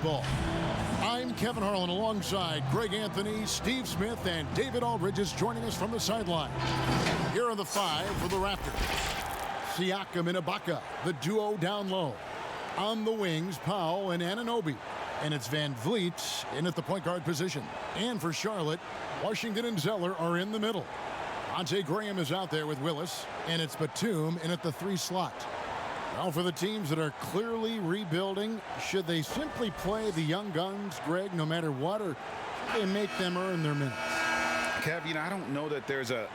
basketball. I'm Kevin Harlan alongside Greg Anthony, Steve Smith, and David Aldridge is joining us from the sideline. Here are the five for the Raptors. Siakam and Ibaka, the duo down low. On the wings, Powell and Anunoby. And it's Van Vliet in at the point guard position. And for Charlotte, Washington and Zeller are in the middle. Devontae Graham is out there with Willis, and it's Batum in at the 3 slot. Well, for the teams that are clearly rebuilding, should they simply play the young guns, Greg, no matter what, or should they make them earn their minutes? Kev, I don't know that there's a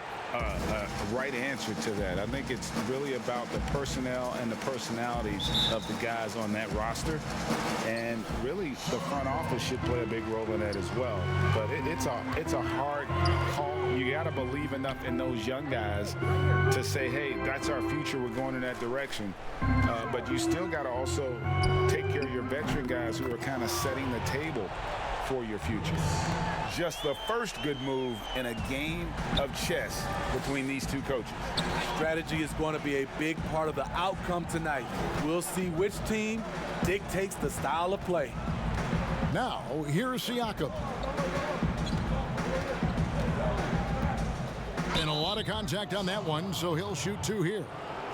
right answer to that. I think it's really about the personnel and the personalities of the guys on that roster. And really, the front office should play a big role in that as well. But it's a hard call. You got to believe enough in those young guys to say, hey, that's our future. We're going in that direction. But you still got to also take care of your veteran guys who are kind of setting the table for your future. Just the first good move in a game of chess between these two coaches. Strategy is going to be a big part of the outcome tonight. We'll see which team dictates the style of play. Now, here's Siakam. And a lot of contact on that one, so he'll shoot 2 here.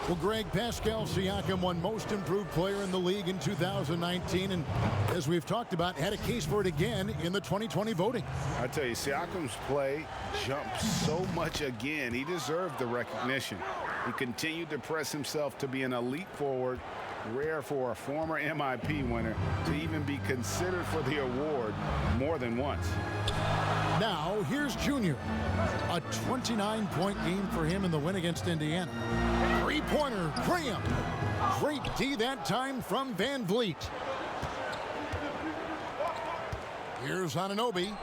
Well, Greg, Pascal Siakam won Most Improved Player in the league in 2019, and as we've talked about, had a case for it again in the 2020 voting. I tell you, Siakam's play jumped so much again. He deserved the recognition. He continued to press himself to be an elite forward, rare for a former MIP winner to even be considered for the award more than once. Now, here's Junior. A 29-point game for him in the win against Indiana. Three-pointer, Graham. Great D that time from Van Vliet. Here's Anunoby.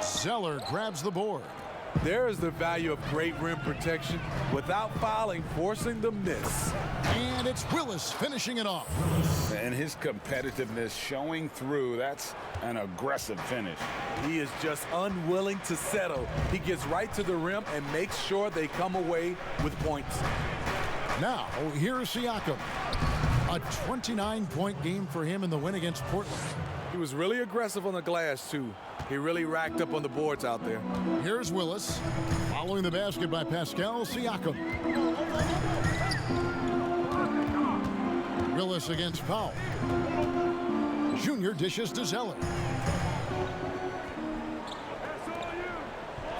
Zeller grabs the board. There is the value of great rim protection without fouling, forcing the miss. And it's Willis finishing it off. And his competitiveness showing through. That's an aggressive finish. He is just unwilling to settle. He gets right to the rim and makes sure they come away with points. Now, here's Siakam. A 29-point game for him in the win against Portland. He was really aggressive on the glass, too. He really racked up on the boards out there. Here's Willis. Following the basket by Pascal Siakam. Willis against Powell. Junior dishes to Zeller.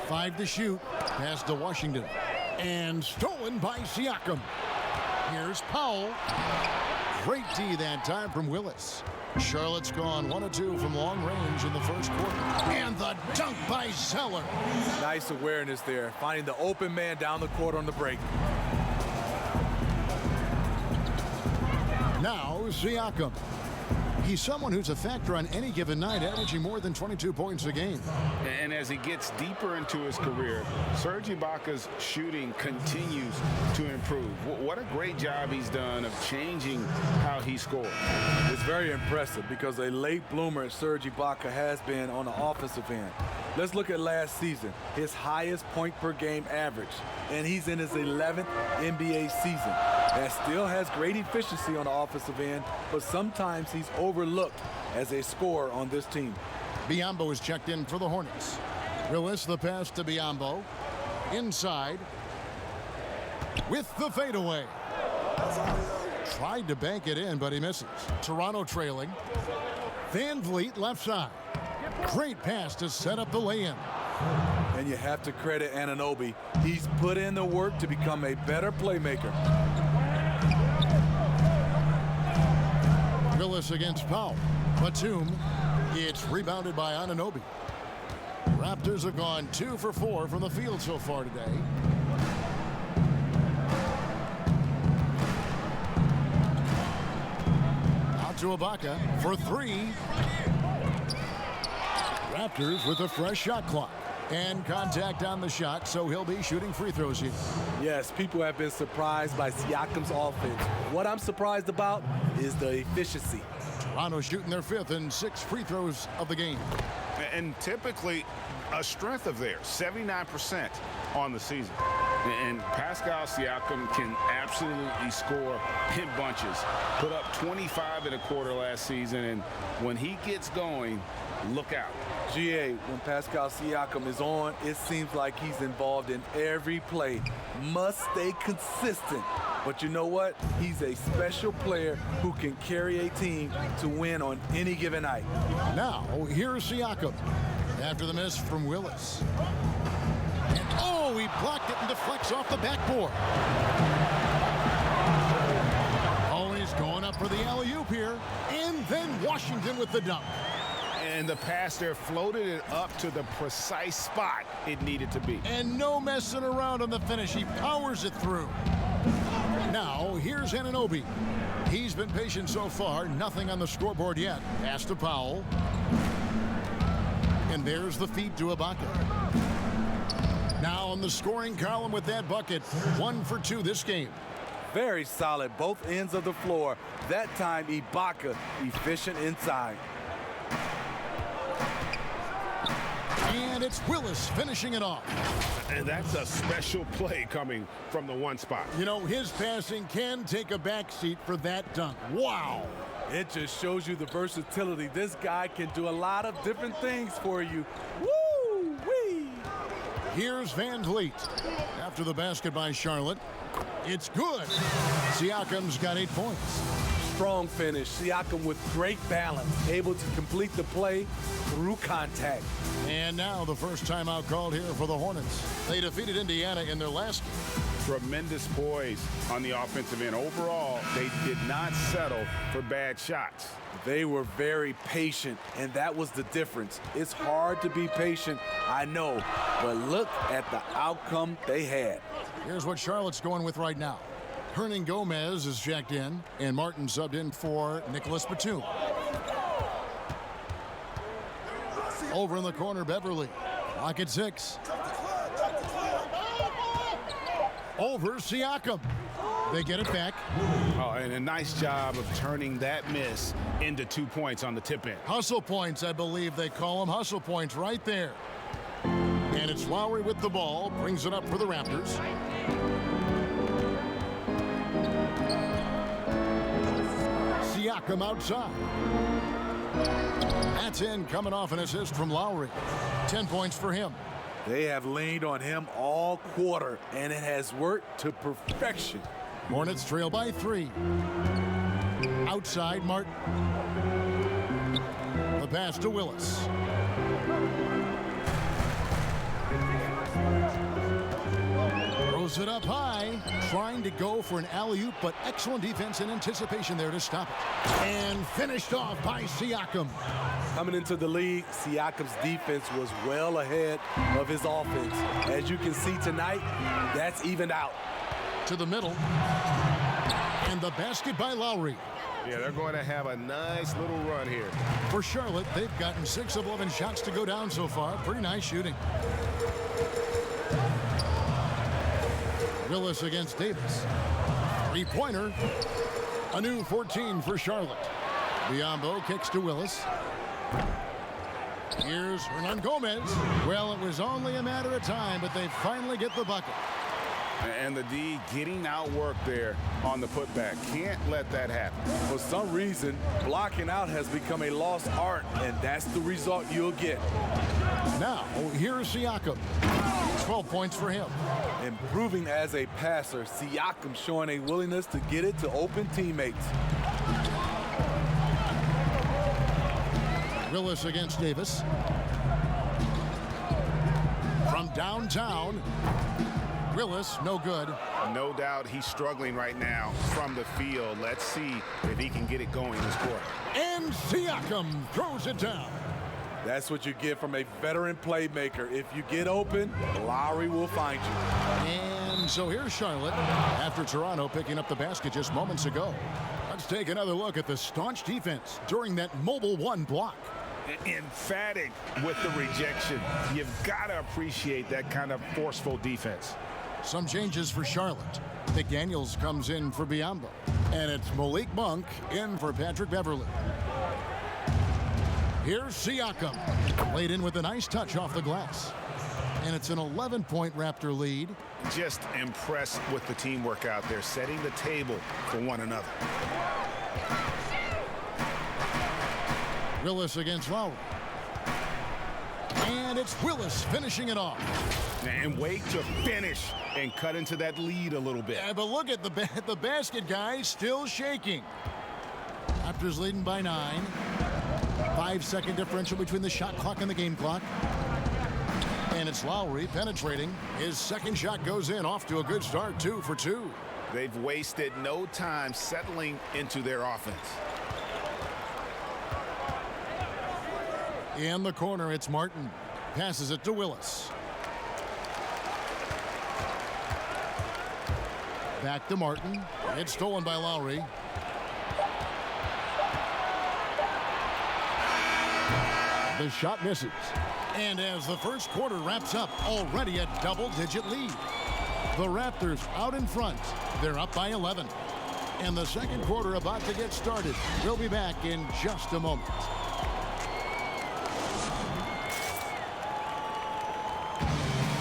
5 to shoot. Pass to Washington. And stolen by Siakam. Here's Powell. Great D that time from Willis. Charlotte's gone 1 of 2 from long range in the first quarter. And the dunk by Zeller. Nice awareness there, finding the open man down the court on the break. Now, Siakam. He's someone who's a factor on any given night, averaging more than 22 points a game. And as he gets deeper into his career, Serge Ibaka's shooting continues to improve. What a great job he's done of changing how he scores. It's very impressive because a late bloomer Serge Ibaka has been on the offensive end. Let's look at last season, his highest point per game average, and he's in his 11th NBA season. That still has great efficiency on the offensive end, but sometimes he's overlooked as a scorer on this team. Biyombo is checked in for the Hornets. Willis the pass to Biyombo. Inside. With the fadeaway. Tried to bank it in, but he misses. Toronto trailing. Van Vliet left side. Great pass to set up the lay-in. And you have to credit Anunoby. He's put in the work to become a better playmaker. Willis against Powell. Batum. It's rebounded by Anunoby. Raptors have gone 2 for 4 from the field so far today. Out to Ibaka for 3. Raptors with a fresh shot clock. And contact on the shot, so he'll be shooting free throws here. Yes, people have been surprised by Siakam's offense. What I'm surprised about is the efficiency. Toronto shooting their 5th and 6th free throws of the game. And typically a strength of theirs, 79% on the season. And Pascal Siakam can absolutely score in bunches. Put up 25 in a quarter last season, and when he gets going, look out. GA, when Pascal Siakam is on, it seems like he's involved in every play. Must stay consistent. But you know what? He's a special player who can carry a team to win on any given night. Now, here's Siakam after the miss from Willis. And oh, he blocked it and deflects off the backboard. Oh, he's going up for the alley-oop here. And then Washington with the dunk. And the pass there floated it up to the precise spot it needed to be. And no messing around on the finish. He powers it through. Now, here's Anunoby. He's been patient so far. Nothing on the scoreboard yet. Pass to Powell. And there's the feed to Ibaka. Now on the scoring column with that bucket. 1 for 2 this game. Very solid, both ends of the floor. That time, Ibaka efficient inside. And it's Willis finishing it off. And that's a special play coming from the one spot. You know, his passing can take a backseat for that dunk. Wow. It just shows you the versatility. This guy can do a lot of different things for you. Woo-wee! Here's Van Vliet. After the basket by Charlotte, it's good. Siakam's got 8 points. Strong finish. Siakam with great balance, able to complete the play through contact. And now the first timeout called here for the Hornets. They defeated Indiana in their last game. Tremendous poise on the offensive end. Overall, they did not settle for bad shots. They were very patient, and that was the difference. It's hard to be patient, I know, but look at the outcome they had. Here's what Charlotte's going with right now. Hernan Gomez is checked in, and Martin subbed in for Nicholas Batum. Over in the corner, Beverly. Lock at 6. Over Siakam. They get it back. Oh, and a nice job of turning that miss into 2 points on the tip in. Hustle points, I believe they call them. Hustle points right there. And it's Lowry with the ball. Brings it up for the Raptors. Siakam outside. That's in, coming off an assist from Lowry. 10 points for him. They have leaned on him all quarter, and it has worked to perfection. Hornets trail by 3. Outside, Martin. The pass to Willis. Throws it up high, trying to go for an alley-oop, but excellent defense and anticipation there to stop it. And finished off by Siakam. Coming into the league, Siakam's defense was well ahead of his offense. As you can see tonight, that's evened out. To the middle. And the basket by Lowry. Yeah, they're going to have a nice little run here. For Charlotte, they've gotten 6 of 11 shots to go down so far. Pretty nice shooting. Willis against Davis. 3-pointer. A new 14 for Charlotte. Biombo kicks to Willis. Here's Hernan Gomez. Well, it was only a matter of time, but they finally get the bucket. And the D getting outworked there on the putback. Can't let that happen. For some reason, blocking out has become a lost art, and that's the result you'll get. Now, here's Siakam. 12 points for him. Improving as a passer, Siakam showing a willingness to get it to open teammates. Willis against Davis. From downtown, Willis, no good. No doubt he's struggling right now from the field. Let's see if he can get it going this quarter. And Siakam throws it down. That's what you get from a veteran playmaker. If you get open, Lowry will find you. And so here's Charlotte after Toronto picking up the basket just moments ago. Let's take another look at the staunch defense during that mobile 1 block. Emphatic with the rejection. You've got to appreciate that kind of forceful defense. Some changes for Charlotte. McDaniels comes in for Biombo. And it's Malik Monk in for Patrick Beverly. Here's Siakam. Played in with a nice touch off the glass. And it's an 11-point Raptor lead. Just impressed with the teamwork out there, setting the table for one another. Willis against Lowry. And it's Willis finishing it off. And wait to finish and cut into that lead a little bit. Yeah, but look at the basket, guys, still shaking. Raptors leading by 9. 5-second differential between the shot clock and the game clock. And it's Lowry penetrating. His second shot goes in, off to a good start, 2 for 2. They've wasted no time settling into their offense. In the corner, it's Martin. Passes it to Willis. Back to Martin. It's stolen by Lowry. The shot misses. And as the first quarter wraps up, already a double-digit lead. The Raptors out in front. They're up by 11. And the second quarter about to get started. We'll be back in just a moment.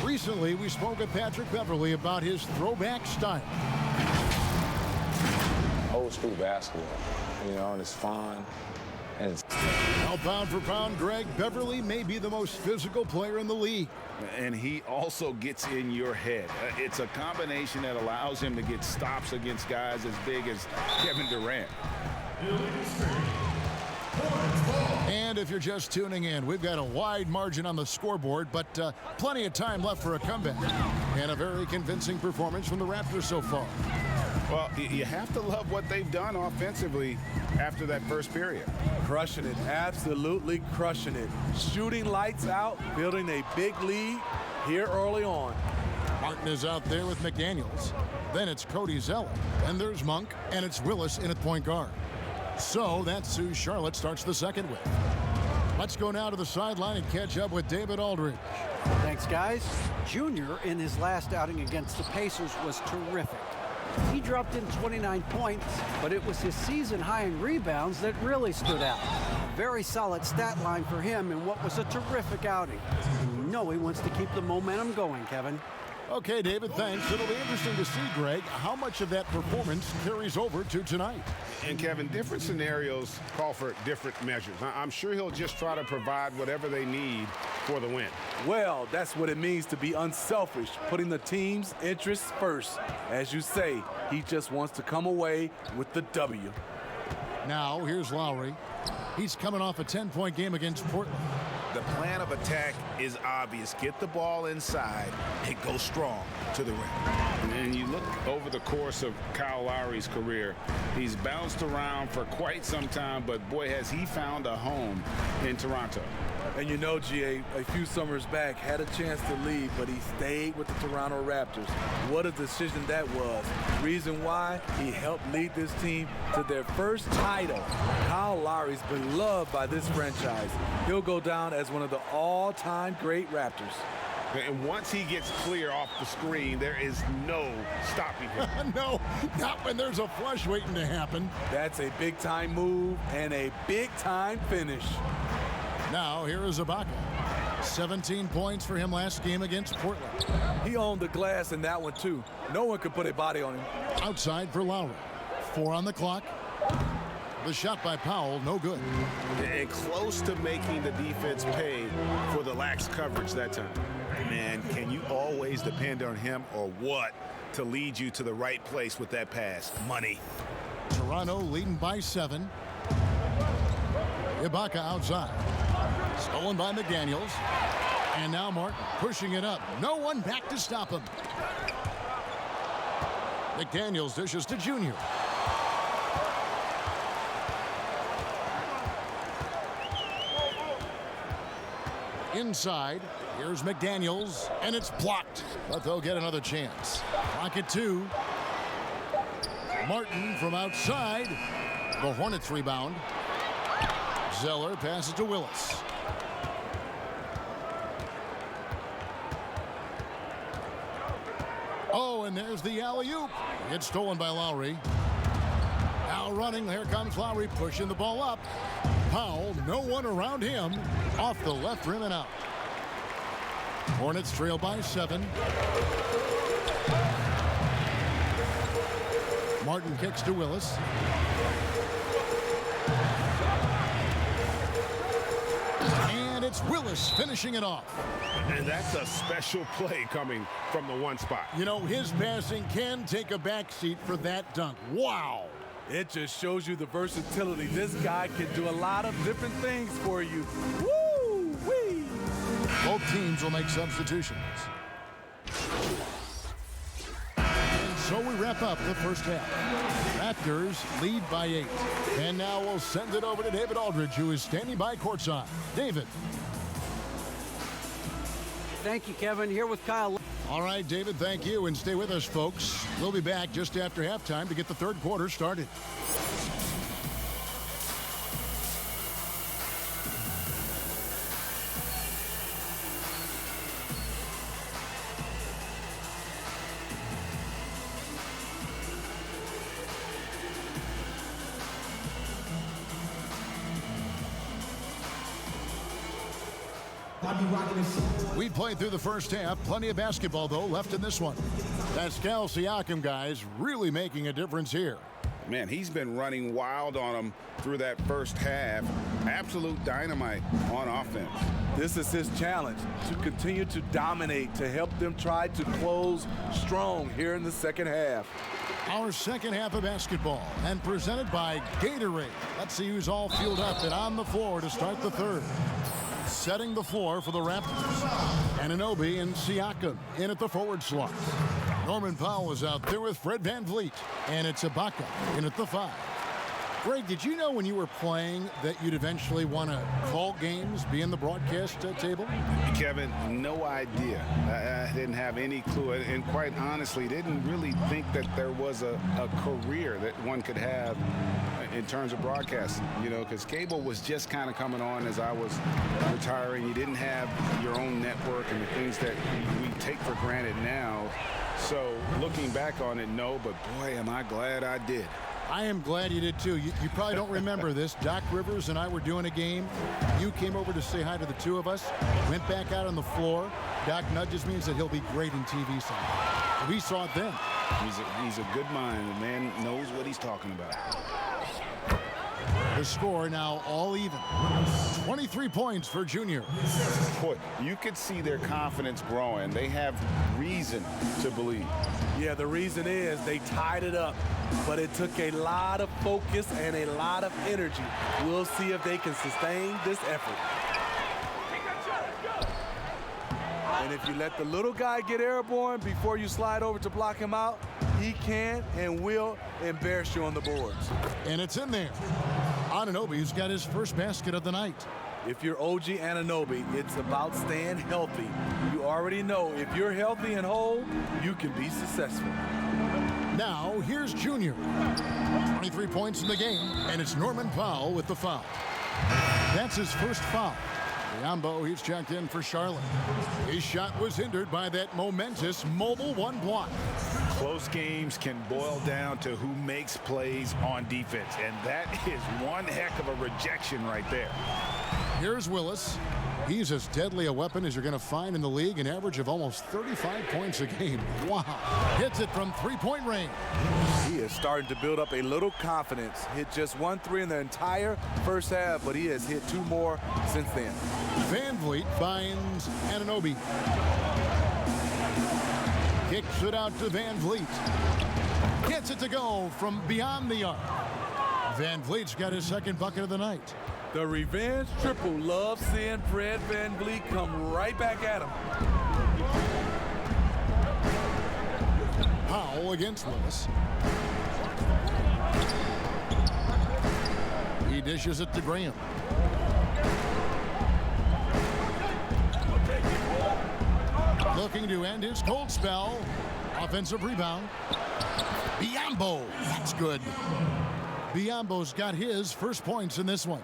Recently, we spoke with Patrick Beverley about his throwback style. Old school basketball, and it's fun. And it's Now, pound for pound, Greg, Beverley may be the most physical player in the league. And he also gets in your head. It's a combination that allows him to get stops against guys as big as Kevin Durant. And if you're just tuning in, we've got a wide margin on the scoreboard, but plenty of time left for a comeback. And a very convincing performance from the Raptors so far. Well, you have to love what they've done offensively after that first period. Crushing it, absolutely crushing it. Shooting lights out, building a big lead here early on. Martin is out there with McDaniels. Then it's Cody Zeller. And there's Monk, and it's Willis in at point guard. So that's who Charlotte starts the second with. Let's go now to the sideline and catch up with David Aldridge. Thanks, guys. Junior, in his last outing against the Pacers, was terrific. He dropped in 29 points, but it was his season high in rebounds that really stood out. A very solid stat line for him in what was a terrific outing. And you know he wants to keep the momentum going, Kevin. Okay, David, thanks. It'll be interesting to see, Greg, how much of that performance carries over to tonight. And Kevin, different scenarios call for different measures. I'm sure he'll just try to provide whatever they need for the win. Well, that's what it means to be unselfish, putting the team's interests first. As you say, he just wants to come away with the W. Now, here's Lowry. He's coming off a 10-point game against Portland. The plan of attack is obvious. Get the ball inside and go strong to the rim. And you look over the course of Kyle Lowry's career, he's bounced around for quite some time, but boy, has he found a home in Toronto. And you know, GA, a few summers back, had a chance to leave, but he stayed with the Toronto Raptors. What a decision that was. Reason why, he helped lead this team to their first title. Kyle Lowry's been loved by this franchise. He'll go down as one of the all-time great Raptors. And once he gets clear off the screen, there is no stopping him. No, not when there's a flush waiting to happen. That's a big-time move and a big-time finish. Now, here is Ibaka. 17 points for him last game against Portland. He owned the glass in that one, too. No one could put a body on him. Outside for Lowry. 4 on the clock. The shot by Powell, no good. And close to making the defense pay for the lax coverage that time. Man, can you always depend on him or what to lead you to the right place with that pass? Money. Toronto leading by 7. Ibaka outside. Stolen by McDaniels. And now Martin pushing it up. No one back to stop him. McDaniels dishes to Junior. Inside, here's McDaniels, and it's blocked, but they'll get another chance. Clock at 2. Martin from outside. The Hornets rebound. Zeller passes to Willis. Oh, and there's the alley-oop. It's stolen by Lowry. Now running, here comes Lowry pushing the ball up. Powell, no one around him. Off the left rim and out. Hornets trail by 7. Martin kicks to Willis. And it's Willis finishing it off. And that's a special play coming from the one spot. You know, his passing can take a backseat for that dunk. Wow. It just shows you the versatility. This guy can do a lot of different things for you. Woo-wee! Both teams will make substitutions. And so we wrap up the first half. Raptors lead by 8. And now we'll send it over to David Aldridge, who is standing by courtside. David. Thank you, Kevin. Here with Kyle. All right, David, thank you. And stay with us, folks. We'll be back just after halftime to get the third quarter started. We played through the first half. Plenty of basketball, though, left in this one. Pascal Siakam, guys, really making a difference here. Man, he's been running wild on them through that first half. Absolute dynamite on offense. This is his challenge, to continue to dominate, to help them try to close strong here in the second half. Our second half of basketball, and presented by Gatorade. Let's see who's all fueled up and on the floor to start the third. Setting the floor for the Raptors. Anunoby and Siakam in at the forward slot. Norman Powell is out there with Fred VanVleet. And it's Ibaka in at the 5. Greg, did you know when you were playing that you'd eventually want to call games, be in the broadcast table? Kevin, no idea. I didn't have any clue. And quite honestly, didn't really think that there was a career that one could have in terms of broadcasting, you know, because cable was just kind of coming on as I was retiring. You didn't have your own network and the things that we take for granted now. So looking back on it, no, but boy, am I glad I did. I am glad you did too. You probably don't remember this. Doc Rivers and I were doing a game. You came over to say hi to the two of us, went back out on the floor. Doc nudges me and said he'll be great in TV someday. We saw it then. He's a good mind. The man knows what he's talking about. The score now all even. 23 points for Junior. Boy, you could see their confidence growing. They have reason to believe. Yeah, the reason is they tied it up, but it took a lot of focus and a lot of energy. We'll see if they can sustain this effort. And if you let the little guy get airborne before you slide over to block him out, he can and will embarrass you on the boards. And it's in there. Anunoby's got his first basket of the night. If you're OG Anunoby, it's about staying healthy. You already know if you're healthy and whole, you can be successful. Now, here's Junior. 23 points in the game, and it's Norman Powell with the foul. That's his first foul. Biombo, he's checked in for Charlotte. His shot was hindered by that momentous mobile one block. Close games can boil down to who makes plays on defense, and that is one heck of a rejection right there. Here's Willis. He's as deadly a weapon as you're going to find in the league, an average of almost 35 points a game. Wow. Hits it from three-point range. He is starting to build up a little confidence. Hit just 1 3 in the entire first half, but he has hit 2 more since then. VanVleet finds Anunoby. Kicks it out to VanVleet. Gets it to go from beyond the arc. VanVleet's got his second bucket of the night. The revenge triple loves seeing Fred VanVleet come right back at him. Powell against Willis. He dishes it to Graham. Looking to end his cold spell. Offensive rebound. Biombo. That's good. Biombo's got his first points in this one.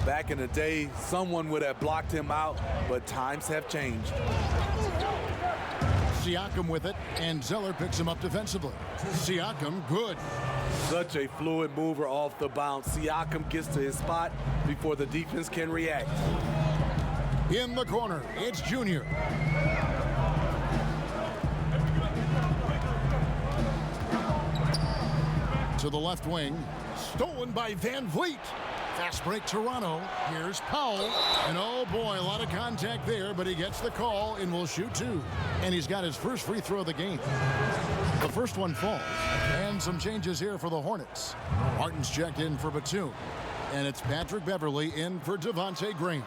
Back in the day, someone would have blocked him out, but times have changed. Siakam with it, and Zeller picks him up defensively. Siakam, good. Such a fluid mover off the bounce. Siakam gets to his spot before the defense can react. In the corner, it's Junior. To the left wing, stolen by Van Vliet. Fast break Toronto. Here's Powell. And oh boy, a lot of contact there, but he gets the call and will shoot two. And he's got his first free throw of the game. The first one falls. And some changes here for the Hornets. Martin's checked in for Batum. And it's Patrick Beverley in for Devontae Green.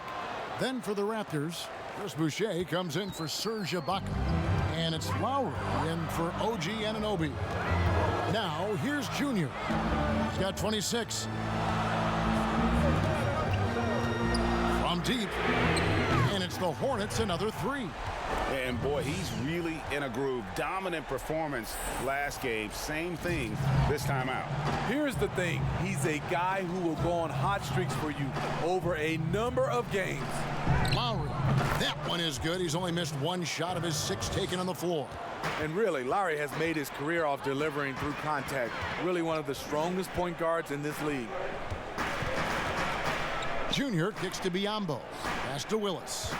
Then for the Raptors, Chris Boucher comes in for Serge Ibaka. And it's Lowry in for OG Anunoby. Now, here's Junior. He's got 26. From deep. And it's the Hornets another three. And boy, he's really in a groove. Dominant performance last game. Same thing this time out. Here's the thing. He's a guy who will go on hot streaks for you over a number of games. Lowry. That one is good. He's only missed one shot of his 6 taken on the floor. And really, Lowry has made his career off delivering through contact. Really one of the strongest point guards in this league. Junior kicks to Biyombo. Pass to Willis.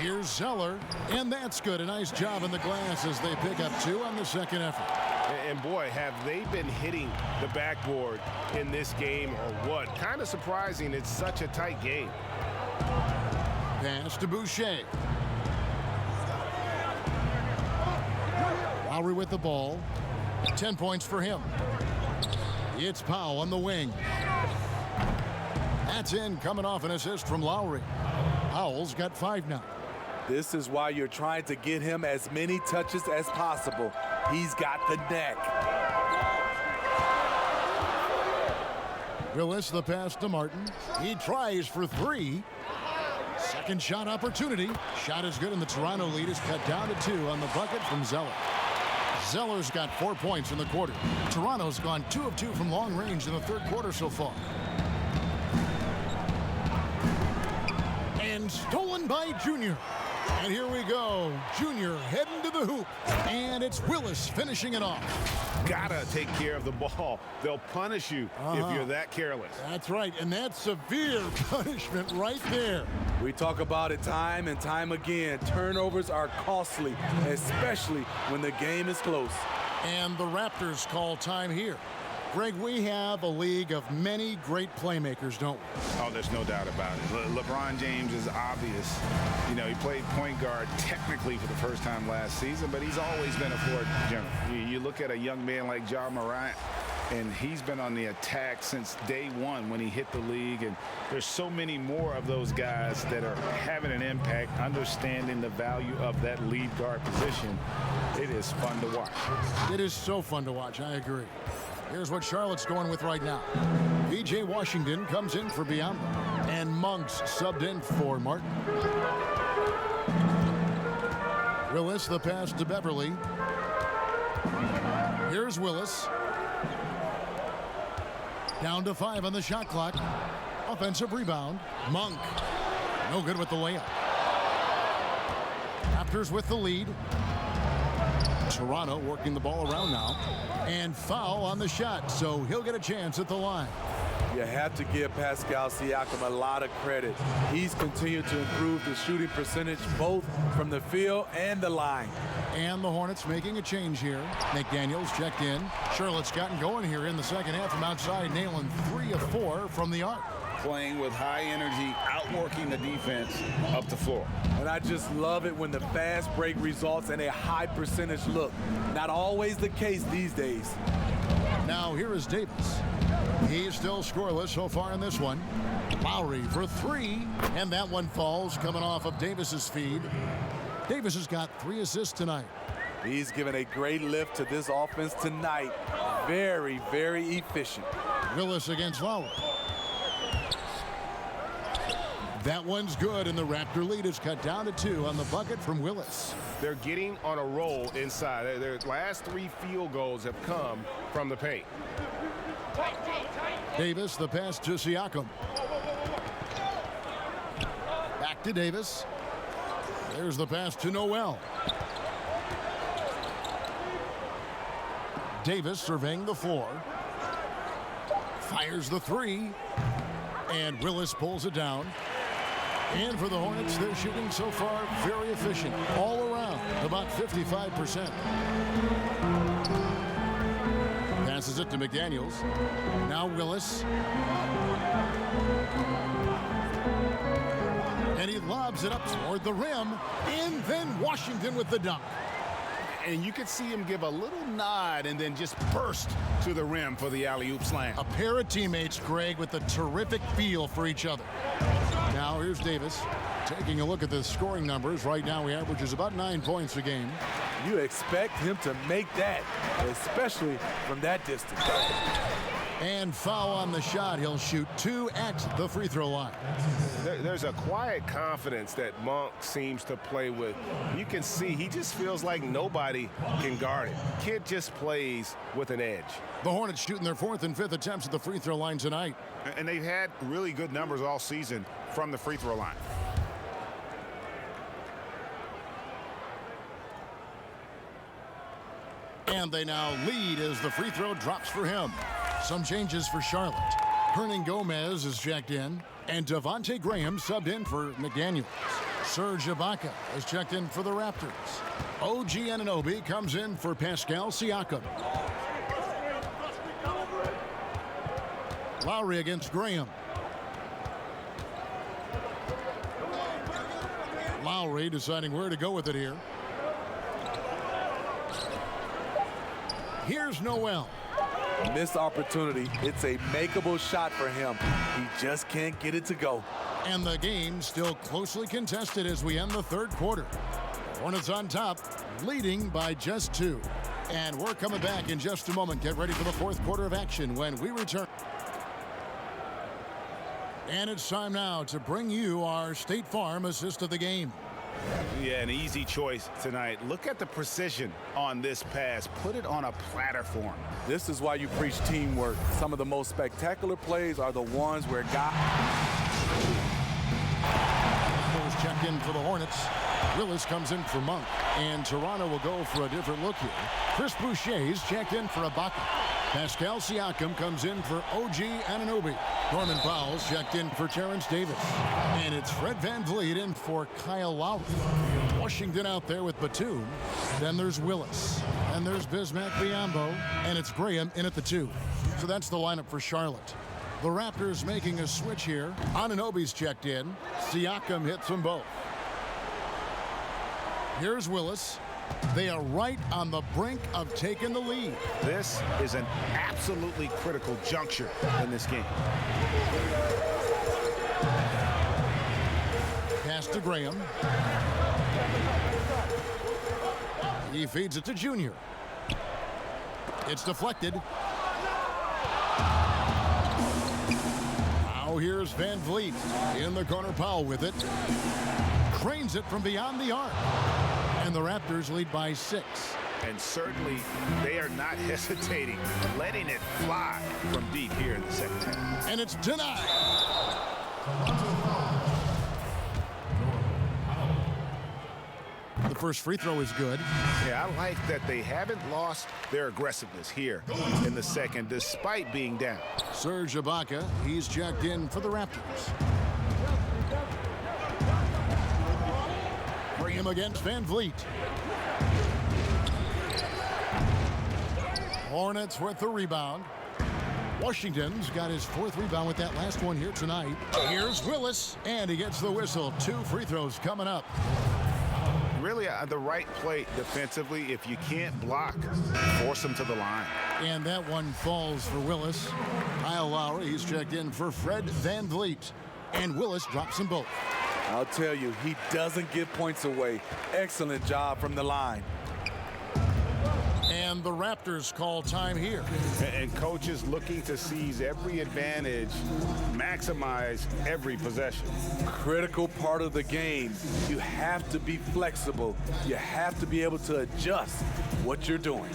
Here's Zeller, and that's good. A nice job in the glass as they pick up 2 on the second effort. And boy, have they been hitting the backboard in this game or what? Kind of surprising. It's such a tight game. Pass to Boucher. Lowry with the ball. 10 points for him. It's Powell on the wing. That's in, coming off an assist from Lowry. Powell's got 5 now. This is why you're trying to get him as many touches as possible. He's got the neck. Willis, the pass to Martin. He tries for 3. Second shot opportunity. Shot is good, and the Toronto lead is cut down to 2 on the bucket from Zeller. Zeller's got 4 points in the quarter. Toronto's gone 2 of 2 from long range in the third quarter so far. And stolen by Junior. And here we go. Junior heading to the hoop. And it's Willis finishing it off. Gotta take care of the ball. They'll punish you if you're that careless. That's right, and that's severe punishment right there. We talk about it time and time again. Turnovers are costly, especially when the game is close. And the Raptors call time here. Greg, we have a league of many great playmakers, don't we? Oh, there's no doubt about it. LeBron James is obvious. You know, he played point guard technically for the first time last season, but he's always been a floor general. You look at a young man like Ja Morant, and he's been on the attack since day one when he hit the league. And there's so many more of those guys that are having an impact, understanding the value of that lead guard position. It is fun to watch. It is so fun to watch. I agree. Here's what Charlotte's going with right now. B.J. Washington comes in for Biyombo, and Monks subbed in for Martin. Willis, the pass to Beverley. Here's Willis. Down to 5 on the shot clock. Offensive rebound. Monk. No good with the layup. Raptors with the lead. Toronto working the ball around now. And foul on the shot, so he'll get a chance at the line. You have to give Pascal Siakam a lot of credit. He's continued to improve the shooting percentage both from the field and the line. And the Hornets making a change here. McDaniels checked in. Charlotte's gotten going here in the second half from outside, nailing 3 of 4 from the arc. Playing with high energy, outworking the defense up the floor. And I just love it when the fast break results in a high percentage look. Not always the case these days. Now here is Davis. He's still scoreless so far in this one. Lowry for 3, and that one falls coming off of Davis's feed. Davis has got 3 assists tonight. He's given a great lift to this offense tonight. Very, very efficient. Willis against Lowry. That one's good, and the Raptor lead is cut down to 2 on the bucket from Willis. They're getting on a roll inside. Their last 3 field goals have come from the paint. Davis, the pass to Siakam. Back to Davis. There's the pass to Noel. Davis surveying the floor. Fires the 3. And Willis pulls it down. And for the Hornets, they're shooting so far very efficient. All around, about 55%. Passes it to McDaniels. Now Willis. And he lobs it up toward the rim. And then Washington with the dunk. And you could see him give a little nod and then just burst to the rim for the alley-oop slam. A pair of teammates, Greg, with a terrific feel for each other. Now here's Davis taking a look at the scoring numbers. Right now he averages about 9 points a game. You expect him to make that, especially from that distance. And foul on the shot. He'll shoot 2 at the free throw line. There's a quiet confidence that Monk seems to play with. You can see he just feels like nobody can guard it. Kid just plays with an edge. The Hornets shooting their 4th and 5th attempts at the free throw line tonight. And they've had really good numbers all season from the free throw line. And they now lead as the free throw drops for him. Some changes for Charlotte. Hernan Gomez is checked in, and Devontae Graham subbed in for McDaniels. Serge Ibaka is checked in for the Raptors. OG Anunoby comes in for Pascal Siakam. Lowry against Graham. Lowry deciding where to go with it here. Here's Noel. Missed opportunity. It's a makeable shot for him. He just can't get it to go. And the game still closely contested as we end the 3rd quarter. Hornets on top, leading by just 2. And we're coming back in just a moment. Get ready for the 4th quarter of action when we return. And it's time now to bring you our State Farm assist of the game. Yeah, an easy choice tonight. Look at the precision on this pass. Put it on a platter for him. This is why you preach teamwork. Some of the most spectacular plays are the ones where guys... Was checked in for the Hornets. Willis comes in for Monk. And Toronto will go for a different look here. Chris Boucher's checked in for Ibaka. Pascal Siakam comes in for OG Anunoby. Norman Powell's checked in for Terrence Davis. And it's Fred VanVleet in for Kyle Lowry. Washington out there with Batum. Then there's Willis. And there's Bismack Biyombo. And it's Graham in at the 2. So that's the lineup for Charlotte. The Raptors making a switch here. Anunoby's checked in. Siakam hits them both. Here's Willis. They are right on the brink of taking the lead. This is an absolutely critical juncture in this game. Pass to Graham. He feeds it to Junior. It's deflected. Now here's VanVleet in the corner. Powell with it. Cranes it from beyond the arc. And the Raptors lead by 6. And certainly they are not hesitating, letting it fly from deep here in the 2nd half. And it's denied. The first free throw is good. Yeah, I like that they haven't lost their aggressiveness here in the 2nd, despite being down. Serge Ibaka, he's checked in for the Raptors. Him against VanVleet. Hornets with the rebound. Washington's got his 4th rebound with that last one here tonight. Here's Willis, and he gets the whistle. 2 free throws coming up. Really the right play defensively. If you can't block, force them to the line. And that one falls for Willis. Kyle Lowry, he's checked in for Fred VanVleet. And Willis drops them both. I'll tell you, he doesn't give points away. Excellent job from the line. And the Raptors call time here. And coaches looking to seize every advantage, maximize every possession. Critical part of the game. You have to be flexible. You have to be able to adjust what you're doing.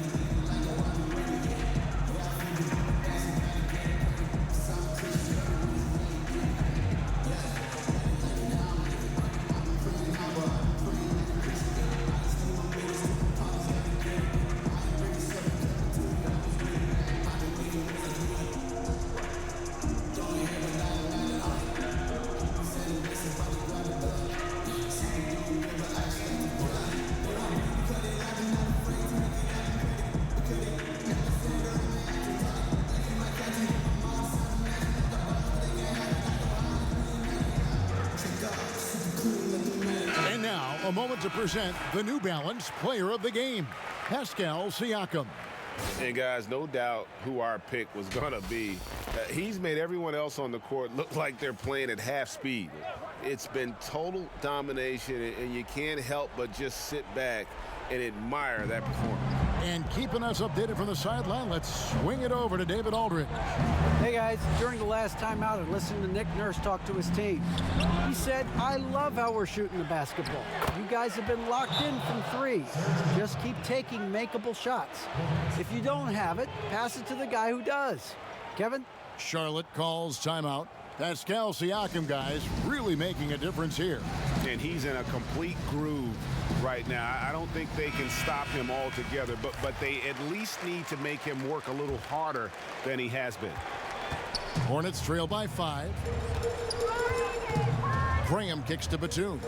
A moment to present the New Balance Player of the Game, Pascal Siakam. And guys, no doubt who our pick was going to be. He's made everyone else on the court look like they're playing at half speed. It's been total domination, and you can't help but just sit back and admire that performance. And keeping us updated from the sideline, let's swing it over to David Aldridge. Hey guys, during the last timeout, I listened to Nick Nurse talk to his team. He said, I love how we're shooting the basketball. You guys have been locked in from three. Just keep taking makeable shots. If you don't have it, pass it to the guy who does. Kevin? Charlotte calls timeout. Pascal Siakam, guys, really making a difference here. And he's in a complete groove right now. I don't think they can stop him altogether, but they at least need to make him work a little harder than he has been. Hornets trail by 5. Graham kicks to Batum.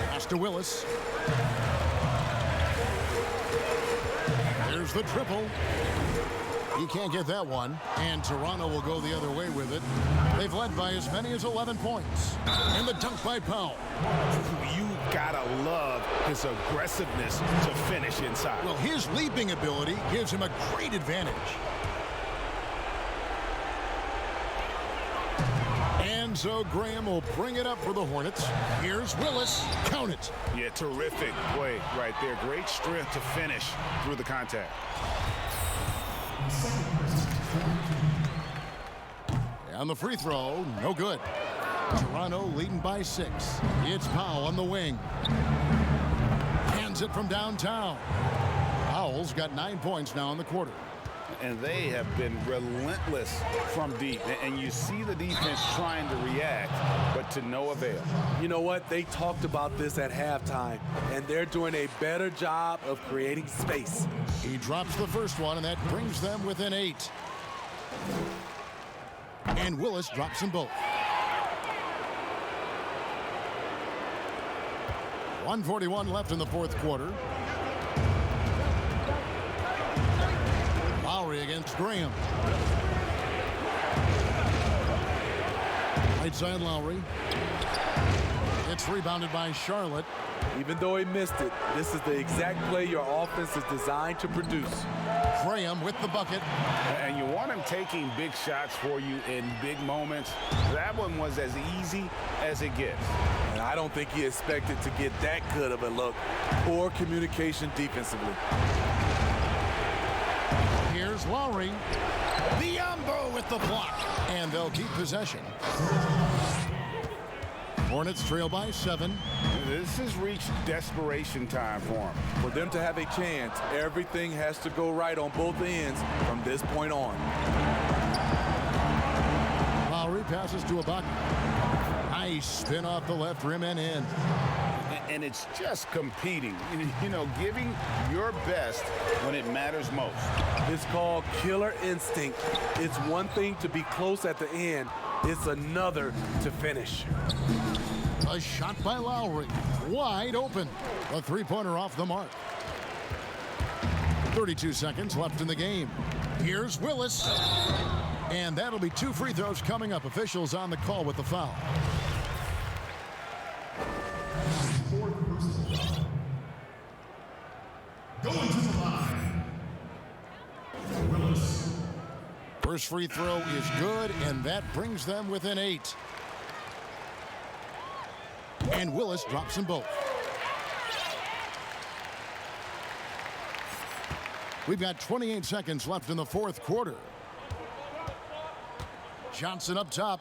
Pass to Willis. There's the triple. He can't get that one, and Toronto will go the other way with it. They've led by as many as 11 points. And the dunk by Powell. You gotta love his aggressiveness to finish inside. Well, his leaping ability gives him a great advantage. And so Graham will bring it up for the Hornets. Here's Willis. Count it. Yeah, terrific play right there. Great strength to finish through the contact. And the free throw, no good. Toronto leading by 6. It's Powell on the wing. Hands it from downtown. Powell's got 9 points now in the quarter. And they have been relentless from deep. And you see the defense trying to react, but to no avail. You know what? They talked about this at halftime, and they're doing a better job of creating space. He drops the first one, and that brings them within 8. And Willis drops them both. 1:41 left in the fourth quarter. Lowry against Graham. Right side Lowry. It's rebounded by Charlotte. Even though he missed it, this is the exact play your offense is designed to produce. Graham with the bucket. And you want him taking big shots for you in big moments. That one was as easy as it gets. And I don't think he expected to get that good of a look. Poor communication defensively. Here's Lowry. Biombo with the block. And they'll keep possession. Hornets trail by 7. This has reached desperation time for them. For them to have a chance, everything has to go right on both ends from this point on. Lowry passes to Ibaka. Nice spin off the left rim and in. And it's just competing, you know, giving your best when it matters most. It's called killer instinct. It's one thing to be close at the end. It's another to finish. A shot by Lowry. Wide open. A three-pointer off the mark. 32 seconds left in the game. Here's Willis. And that'll be 2 free throws coming up. Officials on the call with the foul. Going to the line. Willis. First free throw is good, and that brings them within 8. And Willis drops them both. We've got 28 seconds left in the fourth quarter. Johnson up top.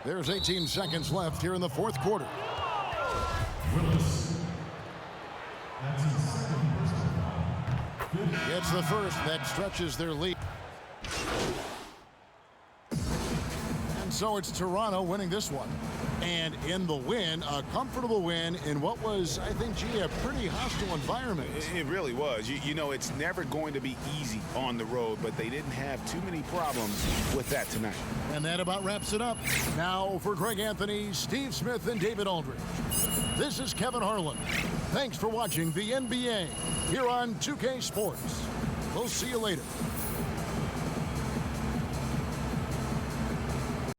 There's 18 seconds left here in the fourth quarter. Willis. That's his second personal foul. It's the first that stretches their lead. And so it's Toronto winning this one. And in the win, a comfortable win in what was, I think, a pretty hostile environment. It really was. You know, it's never going to be easy on the road, but they didn't have too many problems with that tonight. And that about wraps it up. Now for Greg Anthony, Steve Smith, and David Aldridge. This is Kevin Harlan. Thanks for watching the NBA here on 2K Sports. We'll see you later.